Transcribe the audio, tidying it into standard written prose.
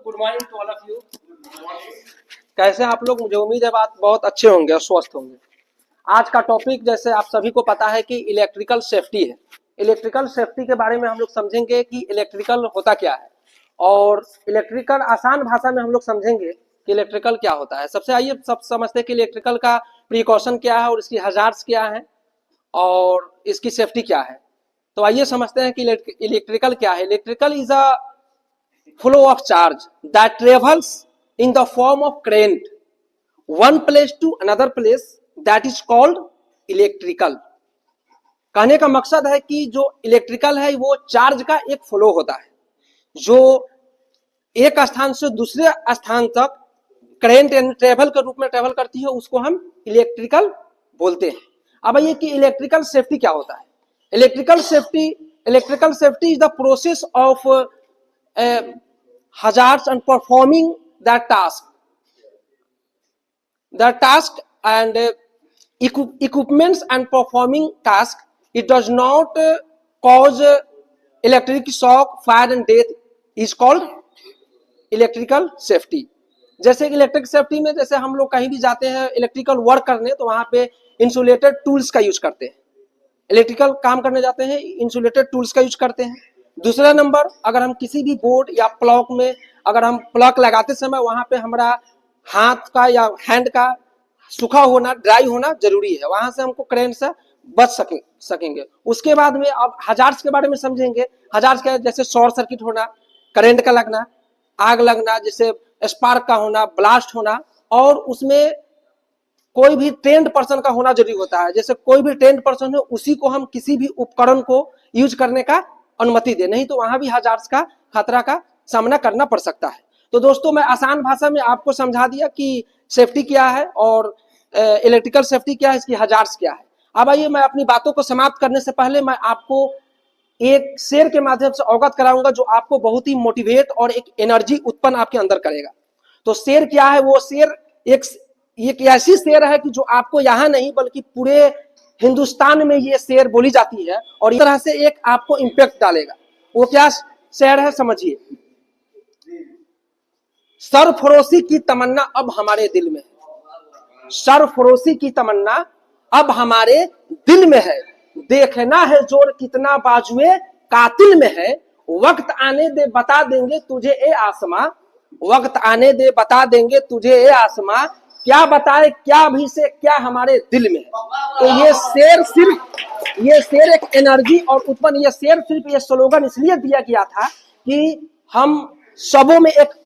Good morning to all of you. कैसे आप लोग? मुझे उम्मीद है बात बहुत अच्छे होंगे और स्वस्थ होंगे। आज का टॉपिक जैसे आप सभी को पता है कि इलेक्ट्रिकल सेफ्टी है। इलेक्ट्रिकल सेफ्टी के बारे में हम लोग समझेंगे कि इलेक्ट्रिकल होता क्या है, और इलेक्ट्रिकल आसान भाषा में हम लोग समझेंगे कि इलेक्ट्रिकल क्या होता है। सबसे आइए सब समझते हैं कि इलेक्ट्रिकल का प्रिकॉशन क्या है और इसकी हजार्ड्स क्या है और इसकी सेफ्टी क्या है। तो आइए समझते हैं कि इलेक्ट्रिकल क्या है। Electrical is a flow of charge that travels in the form of current one place to another place, that is called electrical। कहने का मकसद है कि जो इलेक्ट्रिकल है वो चार्ज का एक फ्लो होता है जो एक स्थान से दूसरे स्थान तक करंट एंड ट्रेवल के रूप में ट्रेवल करती है, उसको हम इलेक्ट्रिकल बोलते हैं। अब ये कि इलेक्ट्रिकल सेफ्टी क्या होता है। Electrical safety is the process of hazards and performing that task and equipments and performing task. It does not cause electric shock, fire and death is called electrical safety। जैसे electric safety में जैसे हम लोग कहीं भी जाते हैं electrical work करने, तो वहां पे इंसुलेटेड टूल्स का यूज करते हैं। इलेक्ट्रिकल काम करने जाते हैं इंसुलेटेड टूल्स का यूज करते हैं। दूसरा नंबर, अगर हम किसी भी बोर्ड या प्लग में अगर हम प्लग लगाते समय वहां पे हमारा हाथ का या हैंड का सूखा होना, ड्राई होना जरूरी है, वहां से हमको करंट से बच सकेंगे। उसके बाद में अब हजार्ड्स के बारे में समझेंगे। हजार्ड्स क्या है? जैसे शॉर्ट सर्किट होना, करंट का लगना, आग लगना, जैसे स्पार्क का होना, ब्लास्ट होना, और उसमें कोई भी ट्रेंड पर्सन का होना जरूरी होता है। जैसे कोई भी ट्रेंड पर्सन हो उसी को हम किसी भी उपकरण को यूज करने का अनुमति दे, नहीं तो वहां भी हजार्ड्स का खतरा का सामना करना पड़ सकता है। तो दोस्तों, मैं आसान भाषा में आपको समझा दिया कि सेफ्टी क्या है और इलेक्ट्रिकल सेफ्टी क्या है, इसकी हजार्ड्स क्या है। अब आइए मैं अपनी बातों को समाप्त करने से पहले मैं आपको एक शेर के माध्यम से अवगत कराऊंगा जो आपको बहुत ही मोटिवेट और एक एनर्जी उत्पन्न आपके अंदर करेगा। तो शेर क्या है? वो शेर एक ऐसी शेर है कि जो आपको यहाँ नहीं बल्कि पूरे हिंदुस्तान में ये शेर बोली जाती है और इस तरह से एक आपको इम्पैक्ट डालेगा। वो क्या शेर है समझिए। सरफरोशी की तमन्ना अब हमारे दिल में है, सरफरोशी की तमन्ना अब हमारे दिल में है, देखना है जोर कितना बाजुए कातिल में है, वक्त आने दे बता देंगे तुझे ए आसमां, वक्त आने दे बता देंगे तुझे ए आसमां, क्या बताए क्या भी से क्या हमारे दिल में है। तो ये शेर एक एनर्जी और उत्पन्न, ये शेर सिर्फ ये स्लोगन इसलिए दिया गया था कि हम सबों में एक